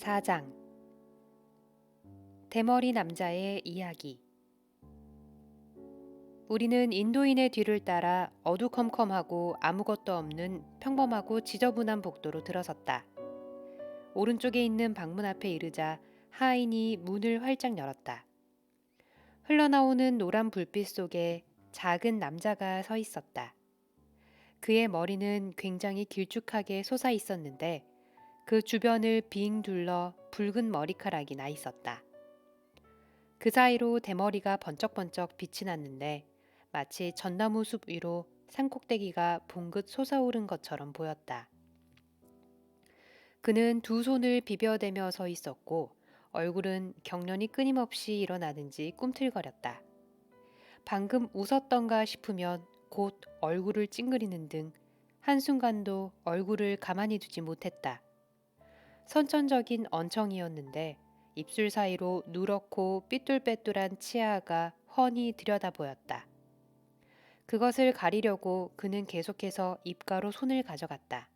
4장 대머리 남자의 이야기. 우리는 인도인의 뒤를 따라 어두컴컴하고 아무것도 없는 평범하고 지저분한 복도로 들어섰다. 오른쪽에 있는 방문 앞에 이르자 하인이 문을 활짝 열었다. 흘러나오는 노란 불빛 속에 작은 남자가 서 있었다. 그의 머리는 굉장히 길쭉하게 솟아 있었는데 그 주변을 빙 둘러 붉은 머리카락이 나 있었다. 그 사이로 대머리가 번쩍번쩍 빛이 났는데 마치 전나무 숲 위로 산꼭대기가 봉긋 솟아오른 것처럼 보였다. 그는 두 손을 비벼대며 서 있었고 얼굴은 경련이 끊임없이 일어나는지 꿈틀거렸다. 방금 웃었던가 싶으면 곧 얼굴을 찡그리는 등 한순간도 얼굴을 가만히 두지 못했다. 선천적인 언청이었는데 입술 사이로 누렇고 삐뚤빼뚤한 치아가 훤히 들여다 보였다. 그것을 가리려고 그는 계속해서 입가로 손을 가져갔다.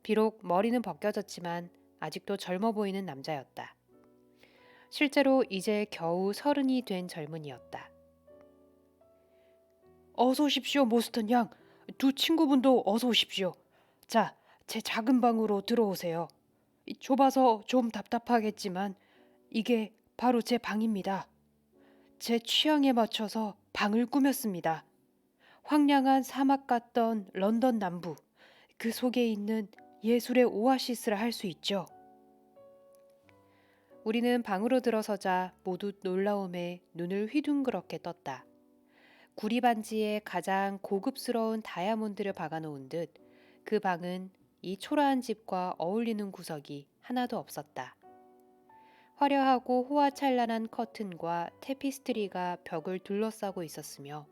비록 머리는 벗겨졌지만 아직도 젊어 보이는 남자였다. 실제로 이제 겨우 30이 된 젊은이였다. 어서 오십시오, 모스턴 양. 두 친구분도 어서 오십시오. 자, 제 작은 방으로 들어오세요. 좁아서 좀 답답하겠지만 이게 바로 제 방입니다. 제 취향에 맞춰서 방을 꾸몄습니다. 황량한 사막 같던 런던 남부, 그 속에 있는 예술의 오아시스라 할 수 있죠. 우리는 방으로 들어서자 모두 놀라움에 눈을 휘둥그렇게 떴다. 구리 반지에 가장 고급스러운 다이아몬드를 박아놓은 듯 그 방은 이 초라한 집과 어울리는 구석이 하나도 없었다. 화려하고 호화찬란한 커튼과 테피스트리가 벽을 둘러싸고 있었으며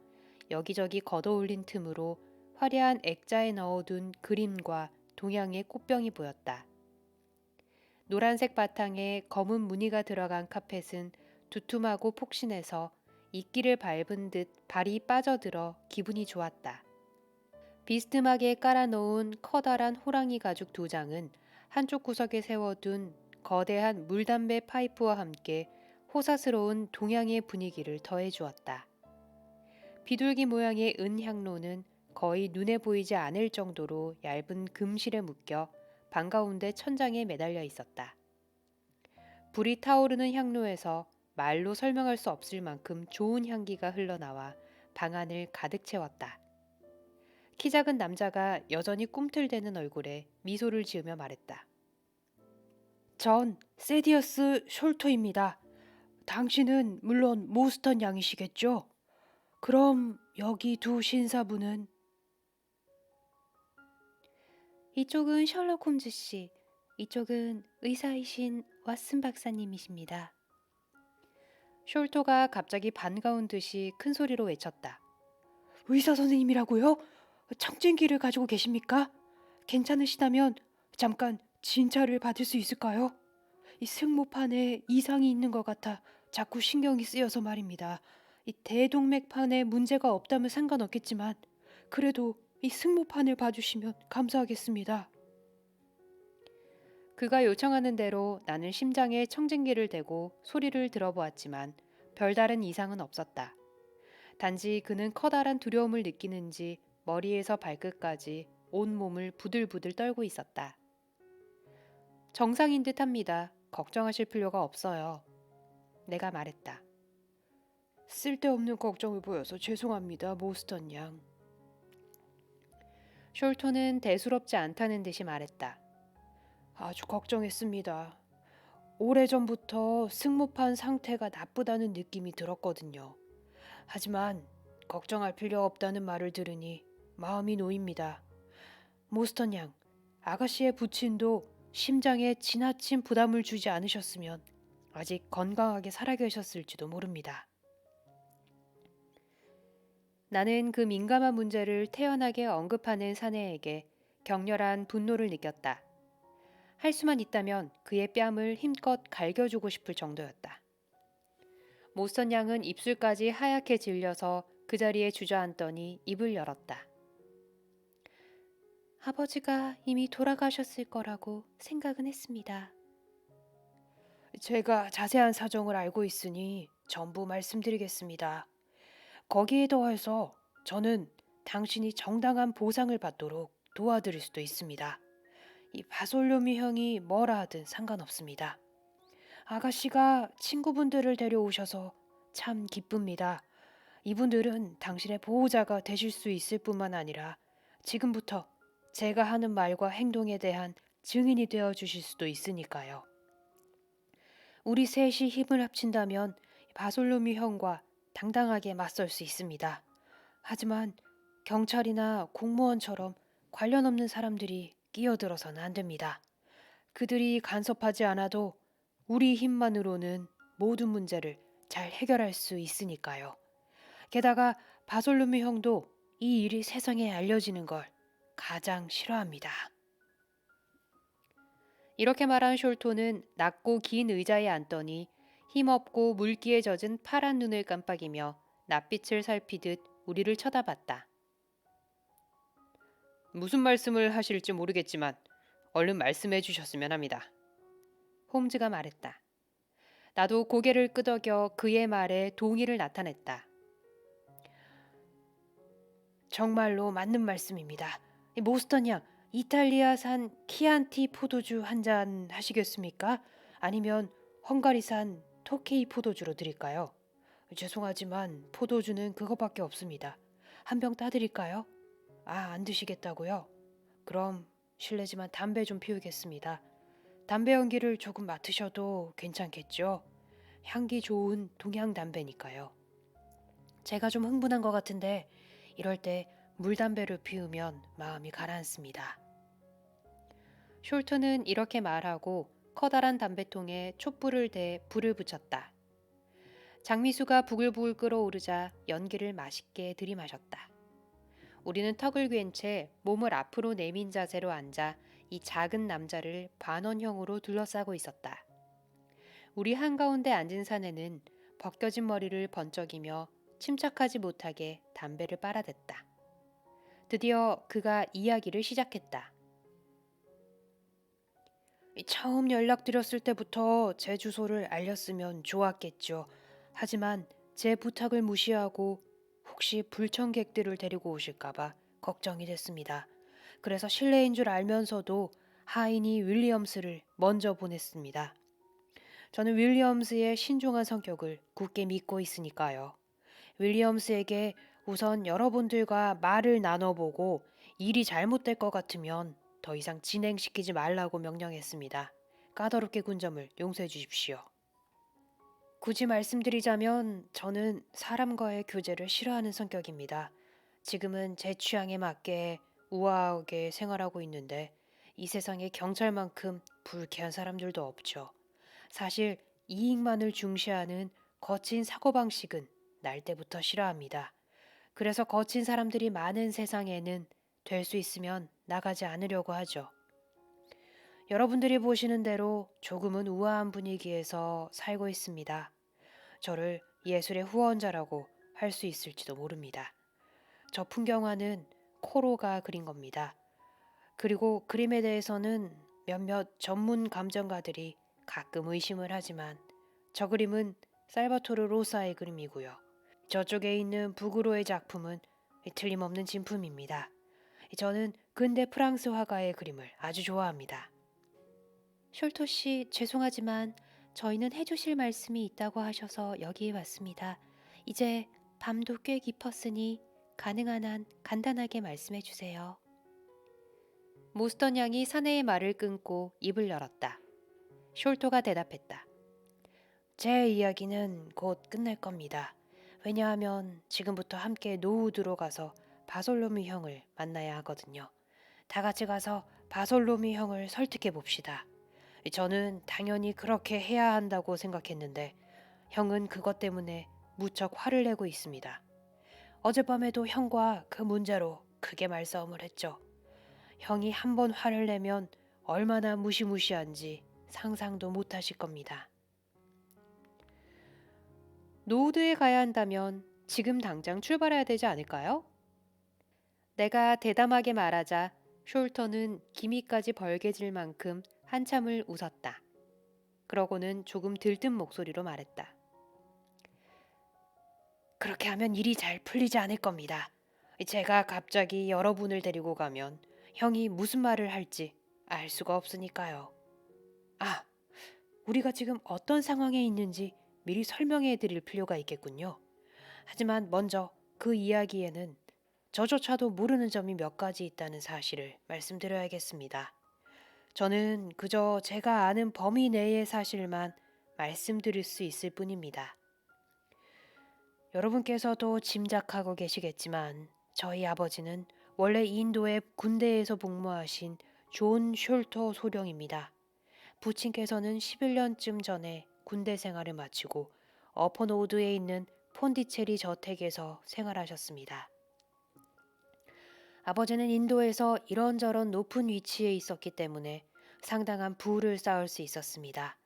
여기저기 걷어올린 틈으로 화려한 액자에 넣어둔 그림과 동양의 꽃병이 보였다. 노란색 바탕에 검은 무늬가 들어간 카펫은 두툼하고 폭신해서 이끼를 밟은 듯 발이 빠져들어 기분이 좋았다. 비스듬하게 깔아놓은 커다란 호랑이 가죽 2장은 한쪽 구석에 세워둔 거대한 물담배 파이프와 함께 호사스러운 동양의 분위기를 더해주었다. 비둘기 모양의 은 향로는 거의 눈에 보이지 않을 정도로 얇은 금실에 묶여 방 가운데 천장에 매달려 있었다. 불이 타오르는 향로에서 말로 설명할 수 없을 만큼 좋은 향기가 흘러나와 방 안을 가득 채웠다. 키 작은 남자가 여전히 꿈틀대는 얼굴에 미소를 지으며 말했다. 전 세디어스 숄토입니다. 당신은 물론 모스턴 양이시겠죠? 그럼 여기 두 신사분은? 이쪽은 셜록 홈즈 씨, 이쪽은 의사이신 왓슨 박사님이십니다. 숄토가 갑자기 반가운 듯이 큰 소리로 외쳤다. 의사 선생님이라고요? 청진기를 가지고 계십니까? 괜찮으시다면 잠깐 진찰을 받을 수 있을까요? 이 승모판에 이상이 있는 것 같아 자꾸 신경이 쓰여서 말입니다. 이 대동맥판에 문제가 없다면 상관없겠지만 그래도 이 승모판을 봐주시면 감사하겠습니다. 그가 요청하는 대로 나는 심장에 청진기를 대고 소리를 들어보았지만 별다른 이상은 없었다. 단지 그는 커다란 두려움을 느끼는지 머리에서 발끝까지 온몸을 부들부들 떨고 있었다. 정상인 듯합니다. 걱정하실 필요가 없어요. 내가 말했다. 쓸데없는 걱정을 보여서 죄송합니다, 모스턴 양. 숄토는 대수롭지 않다는 듯이 말했다. 아주 걱정했습니다. 오래전부터 승모판 상태가 나쁘다는 느낌이 들었거든요. 하지만 걱정할 필요 없다는 말을 들으니 마음이 놓입니다. 모스턴 양, 아가씨의 부친도 심장에 지나친 부담을 주지 않으셨으면 아직 건강하게 살아 계셨을지도 모릅니다. 나는 그 민감한 문제를 태연하게 언급하는 사내에게 격렬한 분노를 느꼈다. 할 수만 있다면 그의 뺨을 힘껏 갈겨주고 싶을 정도였다. 모스턴 양은 입술까지 하얗게 질려서 그 자리에 주저앉더니 입을 열었다. 아버지가 이미 돌아가셨을 거라고 생각은 했습니다. 제가 자세한 사정을 알고 있으니 전부 말씀드리겠습니다. 거기에 더해서 저는 당신이 정당한 보상을 받도록 도와드릴 수도 있습니다. 이 바솔로미 형이 뭐라 하든 상관없습니다. 아가씨가 친구분들을 데려오셔서 참 기쁩니다. 이분들은 당신의 보호자가 되실 수 있을 뿐만 아니라 지금부터 제가 하는 말과 행동에 대한 증인이 되어 주실 수도 있으니까요. 우리 셋이 힘을 합친다면 바솔로미 형과 당당하게 맞설 수 있습니다. 하지만 경찰이나 공무원처럼 관련 없는 사람들이 끼어들어서는 안 됩니다. 그들이 간섭하지 않아도 우리 힘만으로는 모든 문제를 잘 해결할 수 있으니까요. 게다가 바솔로미 형도 이 일이 세상에 알려지는 걸 가장 싫어합니다. 이렇게 말한 숄토는 낮고 긴 의자에 앉더니 힘없고 물기에 젖은 파란 눈을 깜빡이며 낯빛을 살피듯 우리를 쳐다봤다. 무슨 말씀을 하실지 모르겠지만 얼른 말씀해 주셨으면 합니다. 홈즈가 말했다. 나도 고개를 끄덕여 그의 말에 동의를 나타냈다. 정말로 맞는 말씀입니다. 모스턴 양, 이탈리아산 키안티 포도주 한 잔 하시겠습니까? 아니면 헝가리산 토케이 포도주로 드릴까요? 죄송하지만 포도주는 그거밖에 없습니다. 한 병 따드릴까요? 아, 안 드시겠다고요? 그럼 실례지만 담배 좀 피우겠습니다. 담배 연기를 조금 맡으셔도 괜찮겠죠? 향기 좋은 동양 담배니까요. 제가 좀 흥분한 것 같은데 이럴 때 물담배를 피우면 마음이 가라앉습니다. 숄트는 이렇게 말하고 커다란 담배통에 촛불을 대 불을 붙였다. 장미수가 부글부글 끓어오르자 연기를 맛있게 들이마셨다. 우리는 턱을 괜 채 몸을 앞으로 내민 자세로 앉아 이 작은 남자를 반원형으로 둘러싸고 있었다. 우리 한가운데 앉은 사내는 벗겨진 머리를 번쩍이며 침착하지 못하게 담배를 빨아댔다. 드디어 그가 이야기를 시작했다. 처음 연락드렸을 때부터 제 주소를 알렸으면 좋았겠죠. 하지만 제 부탁을 무시하고 혹시 불청객들을 데리고 오실까봐 걱정이 됐습니다. 그래서 실례인 줄 알면서도 하인이 윌리엄스를 먼저 보냈습니다. 저는 윌리엄스의 신중한 성격을 굳게 믿고 있으니까요. 윌리엄스에게 우선 여러분들과 말을 나눠보고 일이 잘못될 것 같으면 더 이상 진행시키지 말라고 명령했습니다. 까다롭게 군 점을 용서해 주십시오. 굳이 말씀드리자면 저는 사람과의 교제를 싫어하는 성격입니다. 지금은 제 취향에 맞게 우아하게 생활하고 있는데 이 세상에 경찰만큼 불쾌한 사람들도 없죠. 사실 이익만을 중시하는 거친 사고방식은 날 때부터 싫어합니다. 그래서 거친 사람들이 많은 세상에는 될 수 있으면 나가지 않으려고 하죠. 여러분들이 보시는 대로 조금은 우아한 분위기에서 살고 있습니다. 저를 예술의 후원자라고 할 수 있을지도 모릅니다. 저 풍경화는 코로가 그린 겁니다. 그리고 그림에 대해서는 몇몇 전문 감정가들이 가끔 의심을 하지만 저 그림은 살바토르 로사의 그림이고요. 저쪽에 있는 부그로의 작품은 틀림없는 진품입니다. 저는 근대 프랑스 화가의 그림을 아주 좋아합니다. 숄토 씨, 죄송하지만 저희는 해주실 말씀이 있다고 하셔서 여기에 왔습니다. 이제 밤도 꽤 깊었으니 가능한 한 간단하게 말씀해 주세요. 모스턴 양이 사내의 말을 끊고 입을 열었다. 숄토가 대답했다. 제 이야기는 곧 끝날 겁니다. 왜냐하면 지금부터 함께 노우드로 가서 바솔로미 형을 만나야 하거든요. 다 같이 가서 바솔로미 형을 설득해 봅시다. 저는 당연히 그렇게 해야 한다고 생각했는데 형은 그것 때문에 무척 화를 내고 있습니다. 어젯밤에도 형과 그 문제로 크게 말싸움을 했죠. 형이 한 번 화를 내면 얼마나 무시무시한지 상상도 못하실 겁니다. 노우드에 가야 한다면 지금 당장 출발해야 되지 않을까요? 내가 대담하게 말하자 숄터는 기미까지 벌개질 만큼 한참을 웃었다. 그러고는 조금 들뜬 목소리로 말했다. 그렇게 하면 일이 잘 풀리지 않을 겁니다. 제가 갑자기 여러분을 데리고 가면 형이 무슨 말을 할지 알 수가 없으니까요. 아, 우리가 지금 어떤 상황에 있는지 미리 설명해 드릴 필요가 있겠군요. 하지만 먼저 그 이야기에는 저조차도 모르는 점이 몇 가지 있다는 사실을 말씀드려야겠습니다. 저는 그저 제가 아는 범위 내의 사실만 말씀드릴 수 있을 뿐입니다. 여러분께서도 짐작하고 계시겠지만 저희 아버지는 원래 인도의 군대에서 복무하신 존 숄터 소령입니다. 부친께서는 11년쯤 전에 군대 생활을 마치고 어퍼노드에 있는 폰디체리 저택에서 생활하셨습니다. 아버지는 인도에서 이런저런 높은 위치에 있었기 때문에 상당한 부를 쌓을 수 있었습니다.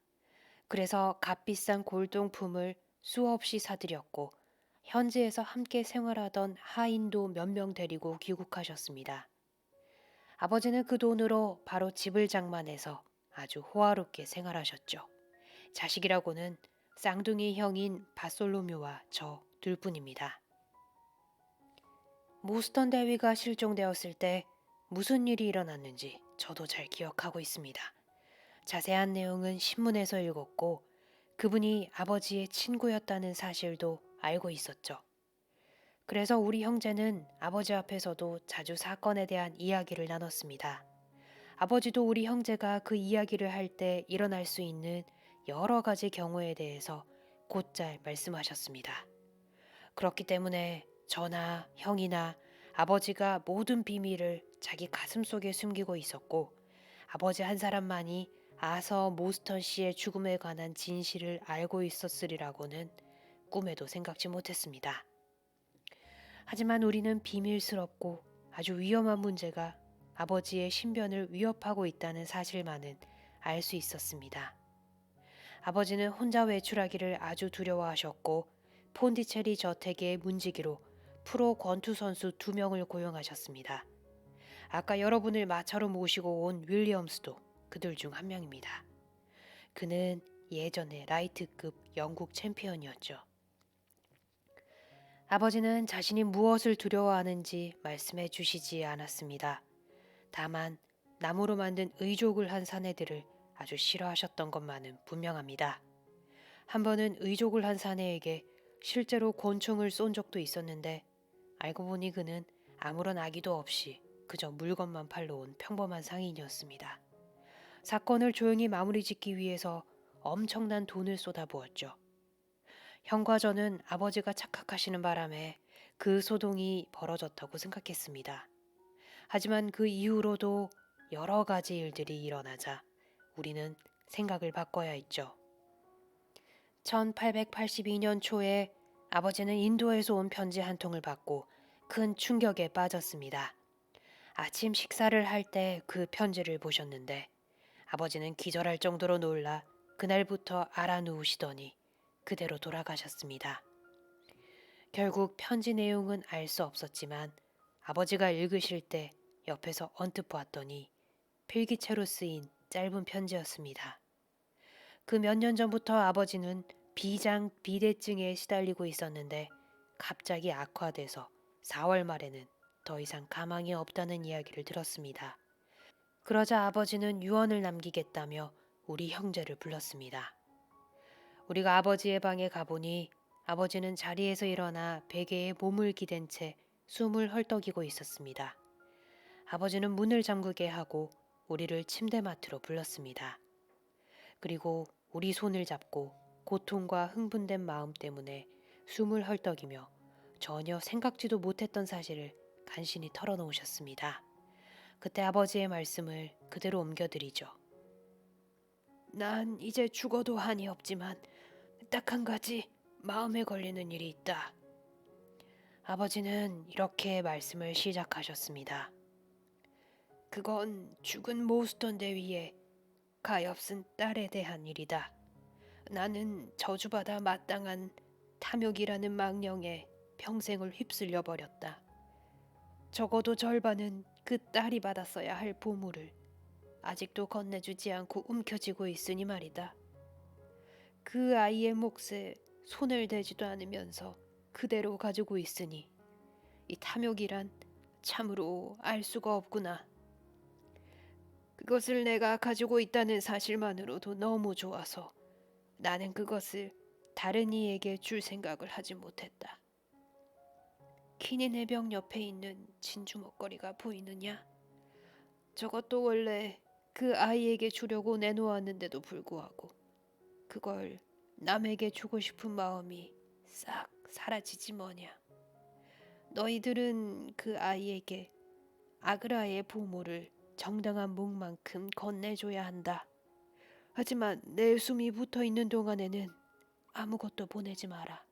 그래서 값비싼 골동품을 수없이 사들였고 현지에서 함께 생활하던 하인도 몇 명 데리고 귀국하셨습니다. 아버지는 그 돈으로 바로 집을 장만해서 아주 호화롭게 생활하셨죠. 자식이라고는 쌍둥이 형인 바솔로뮤와 저 둘뿐입니다. 모스턴 대위가 실종되었을 때 무슨 일이 일어났는지 저도 잘 기억하고 있습니다. 자세한 내용은 신문에서 읽었고 그분이 아버지의 친구였다는 사실도 알고 있었죠. 그래서 우리 형제는 아버지 앞에서도 자주 사건에 대한 이야기를 나눴습니다. 아버지도 우리 형제가 그 이야기를 할 때 일어날 수 있는 여러 가지 경우에 대해서 곧잘 말씀하셨습니다. 그렇기 때문에 저나 형이나 아버지가 모든 비밀을 자기 가슴 속에 숨기고 있었고 아버지 한 사람만이 아서 모스턴 씨의 죽음에 관한 진실을 알고 있었으리라고는 꿈에도 생각지 못했습니다. 하지만 우리는 비밀스럽고 아주 위험한 문제가 아버지의 신변을 위협하고 있다는 사실만은 알 수 있었습니다. 아버지는 혼자 외출하기를 아주 두려워하셨고 폰디체리 저택의 문지기로 프로 권투 선수 2명을 고용하셨습니다. 아까 여러분을 마차로 모시고 온 윌리엄스도 그들 중 한 명입니다. 그는 예전에 라이트급 영국 챔피언이었죠. 아버지는 자신이 무엇을 두려워하는지 말씀해 주시지 않았습니다. 다만 나무로 만든 의족을 한 사내들을 아주 싫어하셨던 것만은 분명합니다. 한 번은 의족을 한 사내에게 실제로 권총을 쏜 적도 있었는데 알고 보니 그는 아무런 악의도 없이 그저 물건만 팔러 온 평범한 상인이었습니다. 사건을 조용히 마무리 짓기 위해서 엄청난 돈을 쏟아부었죠. 형과 저는 아버지가 착각하시는 바람에 그 소동이 벌어졌다고 생각했습니다. 하지만 그 이후로도 여러 가지 일들이 일어나자 우리는 생각을 바꿔야 했죠. 1882년 초에 아버지는 인도에서 온 편지 한 통을 받고 큰 충격에 빠졌습니다. 아침 식사를 할 때 그 편지를 보셨는데 아버지는 기절할 정도로 놀라 그날부터 알아누우시더니 그대로 돌아가셨습니다. 결국 편지 내용은 알 수 없었지만 아버지가 읽으실 때 옆에서 언뜻 보았더니 필기체로 쓰인 짧은 편지였습니다. 그 몇 년 전부터 아버지는 비장 비대증에 시달리고 있었는데 갑자기 악화돼서 4월 말에는 더 이상 가망이 없다는 이야기를 들었습니다. 그러자 아버지는 유언을 남기겠다며 우리 형제를 불렀습니다. 우리가 아버지의 방에 가보니 아버지는 자리에서 일어나 베개에 몸을 기댄 채 숨을 헐떡이고 있었습니다. 아버지는 문을 잠그게 하고 우리를 침대맡으로 불렀습니다. 그리고 우리 손을 잡고 고통과 흥분된 마음 때문에 숨을 헐떡이며 전혀 생각지도 못했던 사실을 간신히 털어놓으셨습니다. 그때 아버지의 말씀을 그대로 옮겨드리죠. 난 이제 죽어도 한이 없지만 딱 한 가지 마음에 걸리는 일이 있다. 아버지는 이렇게 말씀을 시작하셨습니다. 그건 죽은 모스턴 대위의 가엾은 딸에 대한 일이다. 나는 저주받아 마땅한 탐욕이라는 망령에 평생을 휩쓸려 버렸다. 적어도 절반은 그 딸이 받았어야 할 보물을 아직도 건네주지 않고 움켜쥐고 있으니 말이다. 그 아이의 몫에 손을 대지도 않으면서 그대로 가지고 있으니 이 탐욕이란 참으로 알 수가 없구나. 그것을 내가 가지고 있다는 사실만으로도 너무 좋아서 나는 그것을 다른 이에게 줄 생각을 하지 못했다. 키니네 벽 옆에 있는 진주 목걸이가 보이느냐? 저것도 원래 그 아이에게 주려고 내놓았는데도 불구하고 그걸 남에게 주고 싶은 마음이 싹 사라지지 뭐냐. 너희들은 그 아이에게 아그라의 보물을 정당한 목만큼 건네줘야 한다. 하지만 내 숨이 붙어 있는 동안에는 아무것도 보내지 마라.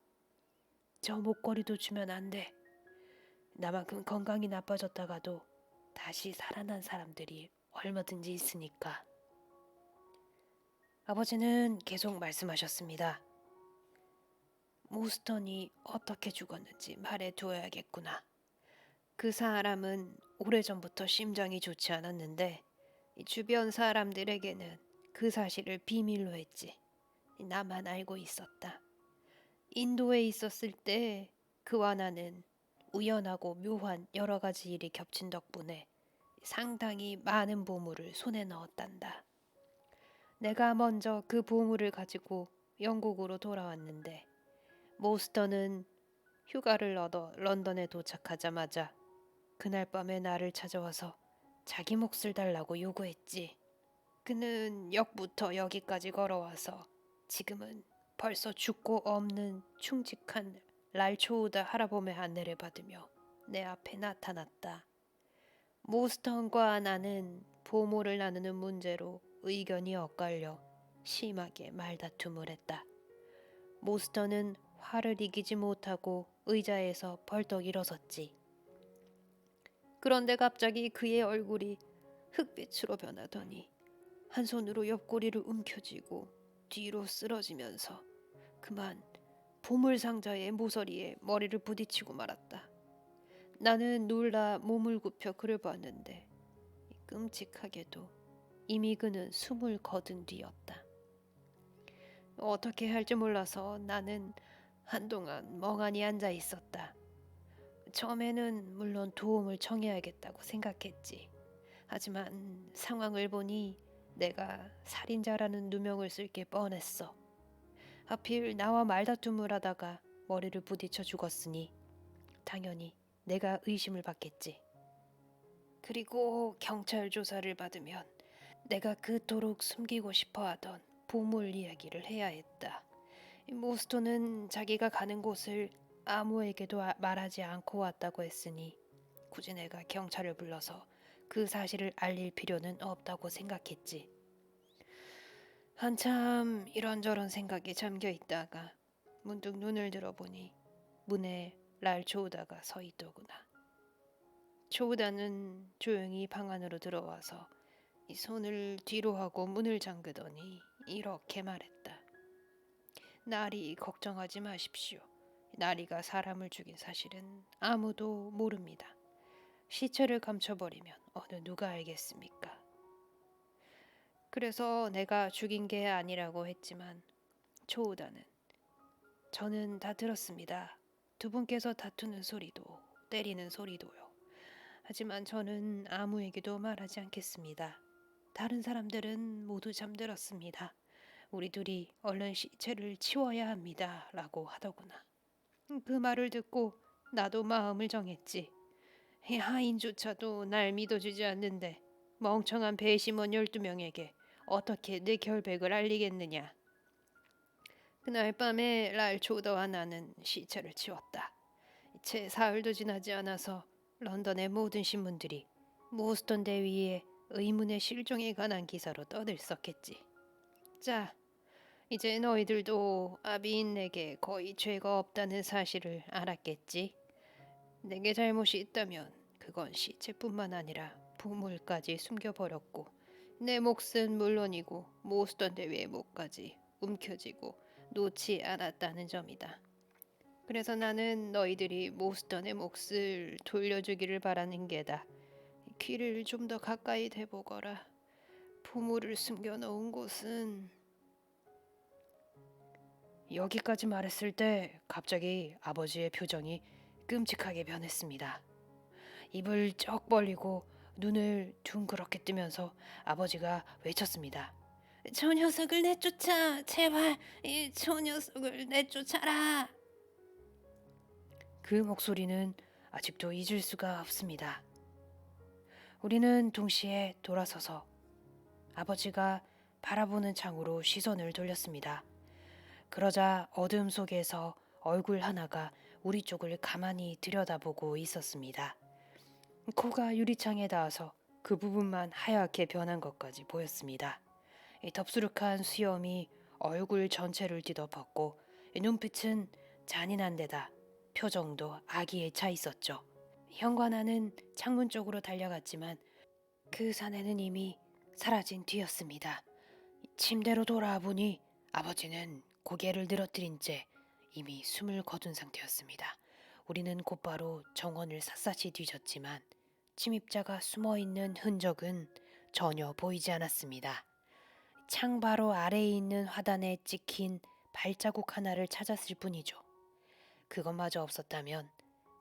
저 목걸이도 주면 안 돼. 나만큼 건강이 나빠졌다가도 다시 살아난 사람들이 얼마든지 있으니까. 아버지는 계속 말씀하셨습니다. 모스턴이 어떻게 죽었는지 말해두어야겠구나. 그 사람은 오래전부터 심장이 좋지 않았는데 이 주변 사람들에게는 그 사실을 비밀로 했지. 나만 알고 있었다. 인도에 있었을 때 그와 나는 우연하고 묘한 여러 가지 일이 겹친 덕분에 상당히 많은 보물을 손에 넣었단다. 내가 먼저 그 보물을 가지고 영국으로 돌아왔는데 모스턴은 휴가를 얻어 런던에 도착하자마자 그날 밤에 나를 찾아와서 자기 몫을 달라고 요구했지. 그는 역부터 여기까지 걸어와서 지금은 벌써 죽고 없는 충직한 랄초우다 할아범의 안내를 받으며 내 앞에 나타났다. 모스턴과 나는 보물을 나누는 문제로 의견이 엇갈려 심하게 말다툼을 했다. 모스턴은 화를 이기지 못하고 의자에서 벌떡 일어섰지. 그런데 갑자기 그의 얼굴이 흑빛으로 변하더니 한 손으로 옆구리를 움켜쥐고 뒤로 쓰러지면서 그만 보물 상자의 모서리에 머리를 부딪히고 말았다. 나는 놀라 몸을 굽혀 그를 봤는데 끔찍하게도 이미 그는 숨을 거둔 뒤였다. 어떻게 할지 몰라서 나는 한동안 멍하니 앉아 있었다. 처음에는 물론 도움을 청해야겠다고 생각했지. 하지만 상황을 보니 내가 살인자라는 누명을 쓸 게 뻔했어. 하필 나와 말다툼을 하다가 머리를 부딪혀 죽었으니 당연히 내가 의심을 받겠지. 그리고 경찰 조사를 받으면 내가 그토록 숨기고 싶어 하던 보물 이야기를 해야 했다. 모스톤은 자기가 가는 곳을 아무에게도 말하지 않고 왔다고 했으니 굳이 내가 경찰을 불러서 그 사실을 알릴 필요는 없다고 생각했지. 한참 이런저런 생각에 잠겨 있다가 문득 눈을 들어보니 문에 랄초우다가 서 있더구나. 초우다는 조용히 방 안으로 들어와서 이 손을 뒤로 하고 문을 잠그더니 이렇게 말했다. 나리 걱정하지 마십시오. 나리가 사람을 죽인 사실은 아무도 모릅니다. 시체를 감춰버리면 어느 누가 알겠습니까? 그래서 내가 죽인 게 아니라고 했지만 초우다는 저는 다 들었습니다. 두 분께서 다투는 소리도 때리는 소리도요. 하지만 저는 아무에게도 말하지 않겠습니다. 다른 사람들은 모두 잠들었습니다. 우리 둘이 얼른 시체를 치워야 합니다. 라고 하더구나. 그 말을 듣고 나도 마음을 정했지. 이 하인조차도 날 믿어주지 않는데 멍청한 배심원 12명에게 어떻게 내 결백을 알리겠느냐. 그날 밤에 랄초더와 나는 시체를 치웠다. 채 사흘도 지나지 않아서 런던의 모든 신문들이 모스턴 대위의 의문의 실종에 관한 기사로 떠들썩했지. 자, 이제 너희들도 아비인에게 거의 죄가 없다는 사실을 알았겠지. 내게 잘못이 있다면 그건 시체뿐만 아니라 보물까지 숨겨버렸고 내 몫은 물론이고 모스턴 대위의 몫까지 움켜쥐고 놓지 않았다는 점이다. 그래서 나는 너희들이 모스턴의 몫을 돌려주기를 바라는 게다. 귀를 좀 더 가까이 대보거라. 보물을 숨겨놓은 곳은 여기까지 말했을 때 갑자기 아버지의 표정이 끔찍하게 변했습니다. 입을 쩍 벌리고 눈을 둥그렇게 뜨면서 아버지가 외쳤습니다. 저 녀석을 내쫓아! 제발 저 녀석을 내쫓아라! 그 목소리는 아직도 잊을 수가 없습니다. 우리는 동시에 돌아서서 아버지가 바라보는 창으로 시선을 돌렸습니다. 그러자 어둠 속에서 얼굴 하나가 우리 쪽을 가만히 들여다보고 있었습니다. 코가 유리창에 닿아서 그 부분만 하얗게 변한 것까지 보였습니다. 이 덥수룩한 수염이 얼굴 전체를 뒤덮었고 눈빛은 잔인한 데다 표정도 악의에 차 있었죠. 형과 나는 창문 쪽으로 달려갔지만 그 사내는 이미 사라진 뒤였습니다. 침대로 돌아와 보니 아버지는 고개를 늘어뜨린 채 이미 숨을 거둔 상태였습니다. 우리는 곧바로 정원을 샅샅이 뒤졌지만 침입자가 숨어있는 흔적은 전혀 보이지 않았습니다. 창 바로 아래에 있는 화단에 찍힌 발자국 하나를 찾았을 뿐이죠. 그것마저 없었다면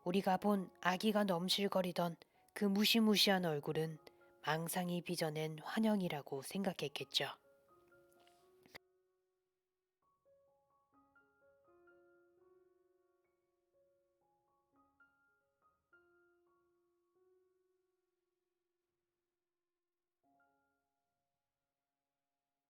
우리가 본 아기가 넘실거리던 그 무시무시한 얼굴은 망상이 빚어낸 환영이라고 생각했겠죠.